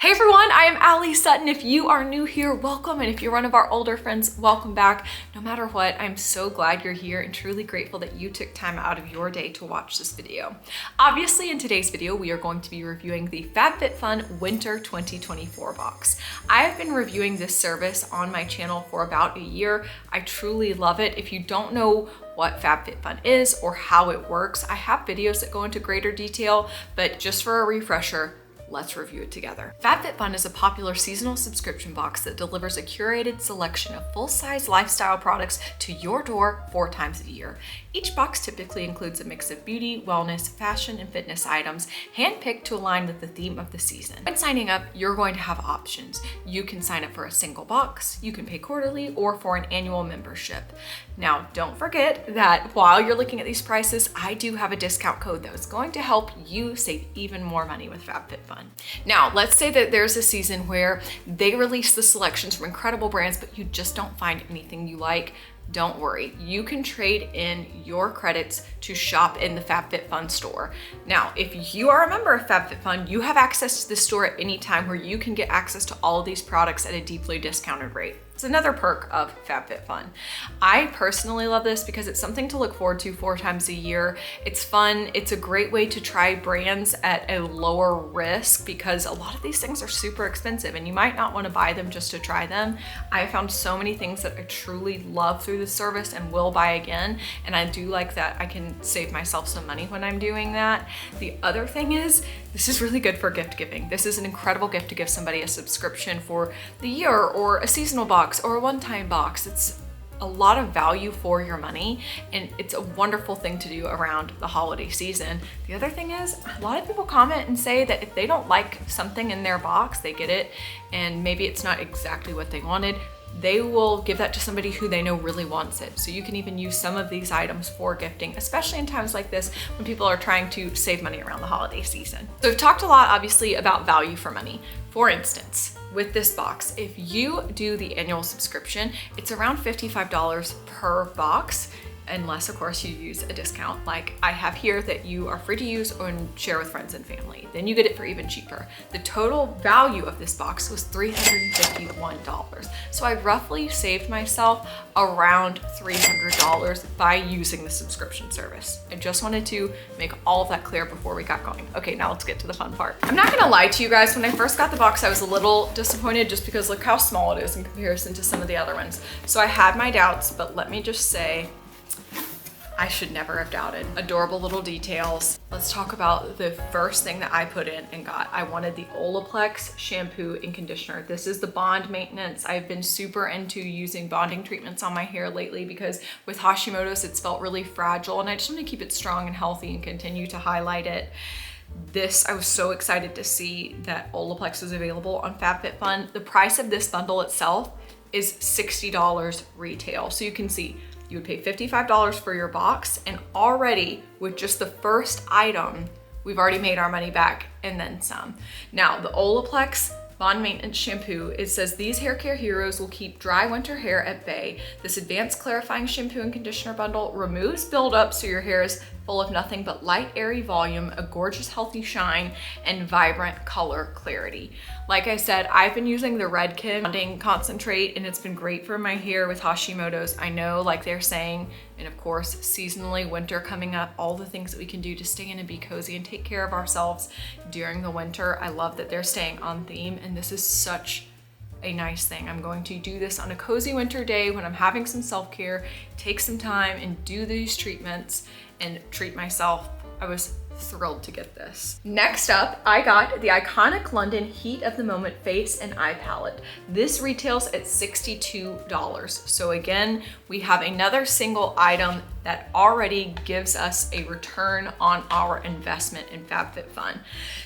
Hey everyone, I am Allee-Sutton. If you are new here, welcome. And if you're one of our older friends, welcome back. No matter what, I'm so glad you're here and truly grateful that you took time out of your day to watch this video. Obviously, in today's video, we are going to be reviewing the FabFitFun Winter 2024 box. I have been reviewing this service on my channel for about a year. I truly love it. If you don't know what FabFitFun is or how it works, I have videos that go into greater detail, but just for a refresher, let's review it together. FabFitFun is a popular seasonal subscription box that delivers a curated selection of full-size lifestyle products to your door 4 times a year. Each box typically includes a mix of beauty, wellness, fashion, and fitness items, handpicked to align with the theme of the season. When signing up, you're going to have options. You can sign up for a single box, you can pay quarterly, or for an annual membership. Now, don't forget that while you're looking at these prices, I do have a discount code that is going to help you save even more money with FabFitFun. Now, let's say that there's a season where they release the selections from incredible brands, but you just don't find anything you like. Don't worry, you can trade in your credits to shop in the FabFitFun store. Now, if you are a member of FabFitFun, you have access to the store at any time where you can get access to all of these products at a deeply discounted rate. It's another perk of FabFitFun. I personally love this because it's something to look forward to 4 times a year. It's fun. It's a great way to try brands at a lower risk because a lot of these things are super expensive and you might not want to buy them just to try them. I found so many things that I truly love through this service and will buy again. And I do like that I can save myself some money when I'm doing that. The other thing is, this is really good for gift giving. This is an incredible gift to give somebody a subscription for the year or a seasonal box or a one-time box. It's a lot of value for your money and it's a wonderful thing to do around the holiday season. The other thing is, a lot of people comment and say that if they don't like something in their box, they get it and maybe it's not exactly what they wanted, they will give that to somebody who they know really wants it. So you can even use some of these items for gifting, especially in times like this when people are trying to save money around the holiday season. So we've talked a lot, obviously, about value for money. For instance, with this box, if you do the annual subscription, it's around $55 per box, unless of course you use a discount like I have here that you are free to use and share with friends and family. Then you get it for even cheaper. The total value of this box was $351. So I roughly saved myself around $300 by using the subscription service. I just wanted to make all of that clear before we got going. Okay, now let's get to the fun part. I'm not gonna lie to you guys, when I first got the box, I was a little disappointed just because look how small it is in comparison to some of the other ones. So I had my doubts, but let me just say, I should never have doubted. Adorable little details. Let's talk about the first thing that I put in and got. I wanted the Olaplex shampoo and conditioner. This is the bond maintenance. I've been super into using bonding treatments on my hair lately because with Hashimoto's, it's felt really fragile and I just want to keep it strong and healthy and continue to highlight it. I was so excited to see that Olaplex is available on FabFitFun. The price of this bundle itself is $60 retail. So you can see, you would pay $55 for your box, and already with just the first item, we've already made our money back and then some. Now, the Olaplex Bond Maintenance Shampoo, it says these hair care heroes will keep dry winter hair at bay. This advanced clarifying shampoo and conditioner bundle removes buildup so your hair is full of nothing but light, airy volume, a gorgeous, healthy shine, and vibrant color clarity. Like I said, I've been using the Redken Bonding Concentrate and it's been great for my hair with Hashimoto's. I know, like they're saying, and of course, seasonally, winter coming up, all the things that we can do to stay in and be cozy and take care of ourselves during the winter. I love that they're staying on theme and this is such a nice thing. I'm going to do this on a cozy winter day when I'm having some self-care, take some time and do these treatments and treat myself. I was thrilled to get this. Next up, I got the iconic London Heat of the Moment Face and Eye Palette. This retails at $62. So again, we have another single item that already gives us a return on our investment in FabFitFun.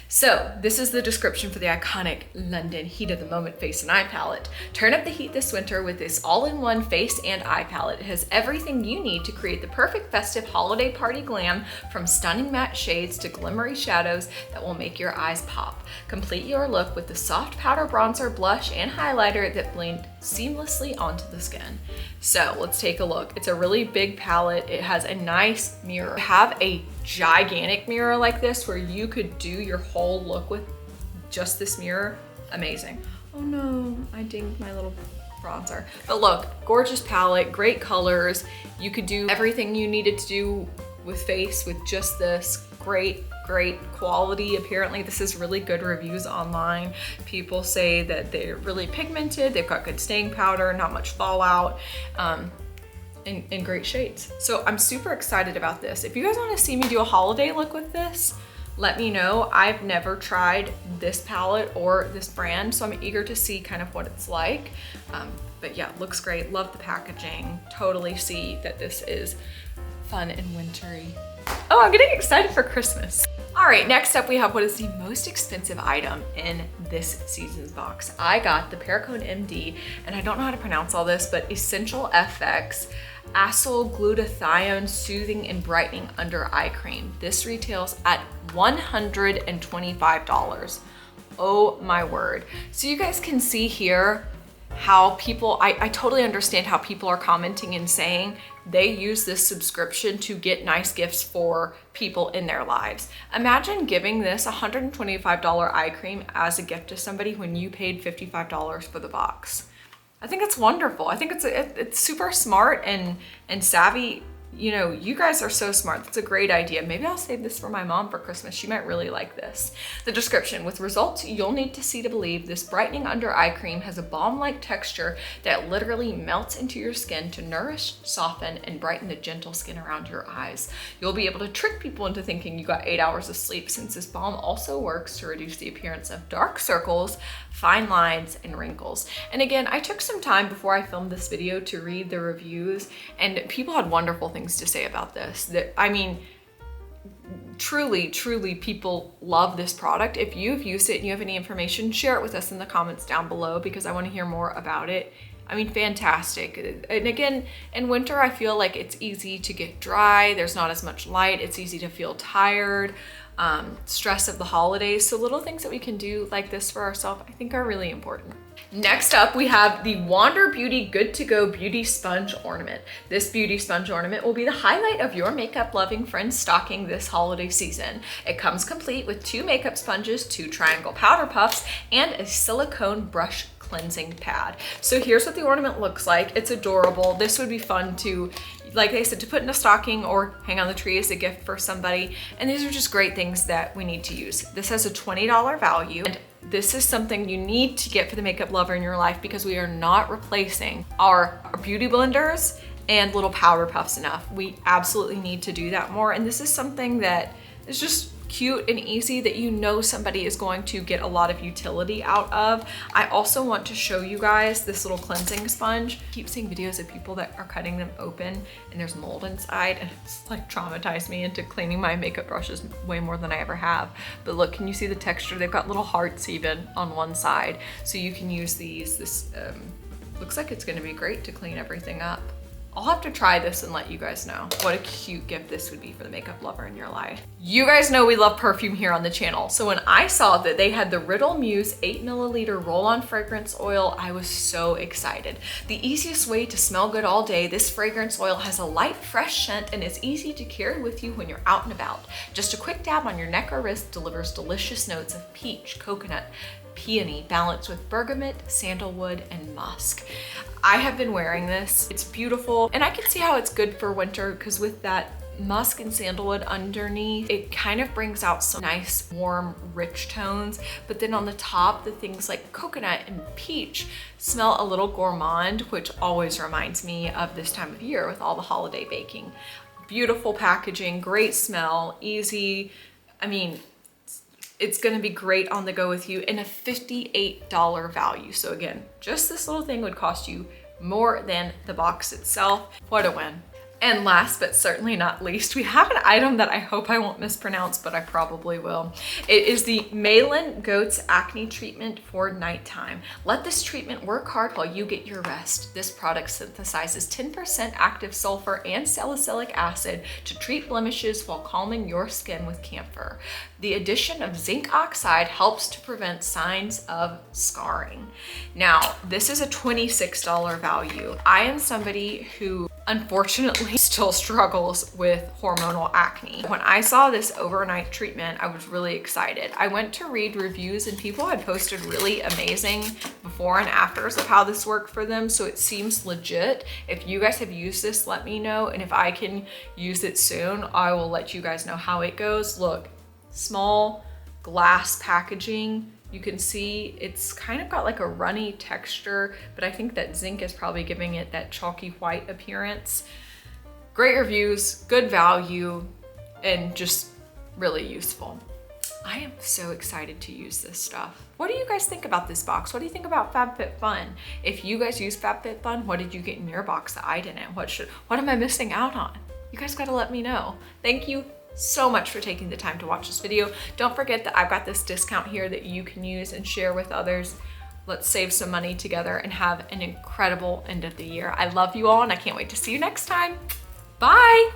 So this is the description for the iconic London Heat of the Moment Face and Eye Palette. Turn up the heat this winter with this all-in-one face and eye palette. It has everything you need to create the perfect festive holiday party glam, from stunning matte shades to glimmery shadows that will make your eyes pop. Complete your look with the soft powder bronzer, blush, and highlighter that blend seamlessly onto the skin. So let's take a look. It's a really big palette. It has a nice mirror. Have a gigantic mirror like this where you could do your whole look with just this mirror. amazing. Oh no, I dinged my little bronzer. But look, gorgeous palette, great colors. You could do everything you needed to do with face with just this. Great quality. Apparently this is really good reviews online. People say that they're really pigmented, they've got good staying powder, not much fallout, in great shades. So I'm super excited about this. If you guys want to see me do a holiday look with this, let me know. I've never tried this palette or this brand, so I'm eager to see kind of what it's like. But yeah, looks great. Love the packaging. Totally see that this is fun and wintry. Oh, I'm getting excited for Christmas. All right, next up we have what is the most expensive item in this season's box. I got the Perricone MD, and I don't know how to pronounce all this, but Essential FX Acyl Glutathione Soothing and Brightening Under Eye Cream. This retails at $125. Oh my word. So you guys can see here how people, I totally understand how people are commenting and saying they use this subscription to get nice gifts for people in their lives. Imagine giving this $125 eye cream as a gift to somebody when you paid $55 for the box. I think it's wonderful. I think it's super smart and savvy. You know, you guys are so smart. That's a great idea. Maybe I'll save this for my mom for Christmas. She might really like this. The description: with results you'll need to see to believe, this brightening under eye cream has a balm-like texture that literally melts into your skin to nourish, soften, and brighten the gentle skin around your eyes. You'll be able to trick people into thinking you got 8 hours of sleep, since this balm also works to reduce the appearance of dark circles, fine lines, and wrinkles. And again, I took some time before I filmed this video to read the reviews, and people had wonderful things to say about this. I mean, truly people love this product. If you've used it and you have any information, share it with us in the comments down below, because I want to hear more about it. I mean, fantastic. And again, in winter, I feel like it's easy to get dry. There's not as much light. It's easy to feel tired, stress of the holidays. So little things that we can do like this for ourselves, I think, are really important. Next up, we have the Wander Beauty Good to Go Beauty Sponge Ornament. This beauty sponge ornament will be the highlight of your makeup loving friend's stocking this holiday season. It comes complete with 2 makeup sponges, 2 triangle powder puffs, and a silicone brush cleansing pad. So here's what the ornament looks like. It's adorable. This would be fun to, like I said, to put in a stocking or hang on the tree as a gift for somebody. And these are just great things that we need to use. This has a $20 value, and this is something you need to get for the makeup lover in your life, because we are not replacing our beauty blenders and little powder puffs enough. We absolutely need to do that more. And this is something that is just cute and easy that you know somebody is going to get a lot of utility out of. I also want to show you guys this little cleansing sponge. I keep seeing videos of people that are cutting them open and there's mold inside, and it's like traumatized me into cleaning my makeup brushes way more than I ever have. But look, can you see the texture? They've got little hearts even on one side. So you can use these. This looks like it's gonna be great to clean everything up. I'll have to try this and let you guys know what a cute gift this would be for the makeup lover in your life. You guys know we love perfume here on the channel. So when I saw that they had the Riddle Muse 8 milliliter roll-on fragrance oil, I was so excited. The easiest way to smell good all day, this fragrance oil has a light, fresh scent and is easy to carry with you when you're out and about. Just a quick dab on your neck or wrist delivers delicious notes of peach, coconut, peony, balanced with bergamot, sandalwood, and musk. I have been wearing this. It's beautiful, and I can see how it's good for winter, because with that musk and sandalwood underneath, it kind of brings out some nice, warm, rich tones. But then on the top, the things like coconut and peach smell a little gourmand, which always reminds me of this time of year with all the holiday baking. Beautiful packaging, great smell, easy. I mean, it's gonna be great on the go with you, in a $58 value. So again, just this little thing would cost you more than the box itself. What a win. And last but certainly not least, we have an item that I hope I won't mispronounce, but I probably will. It is the Malin+Goetz Acne Treatment for Nighttime. Let this treatment work hard while you get your rest. This product synthesizes 10% active sulfur and salicylic acid to treat blemishes while calming your skin with camphor. The addition of zinc oxide helps to prevent signs of scarring. Now, this is a $26 value. I am somebody who unfortunately still struggles with hormonal acne. When I saw this overnight treatment, I was really excited. I went to read reviews and people had posted really amazing before and afters of how this worked for them, so it seems legit. If you guys have used this, let me know, and if I can use it soon, I will let you guys know how it goes. Look, small glass packaging. You can see it's kind of got like a runny texture, but I think that zinc is probably giving it that chalky white appearance. Great reviews, good value, and just really useful. I am so excited to use this stuff. What do you guys think about this box? What do you think about FabFitFun? If you guys use FabFitFun, what did you get in your box that I didn't? What am I missing out on? You guys gotta let me know. Thank you so much for taking the time to watch this video. Don't forget that I've got this discount here that you can use and share with others. Let's save some money together and have an incredible end of the year. I love you all and I can't wait to see you next time. Bye.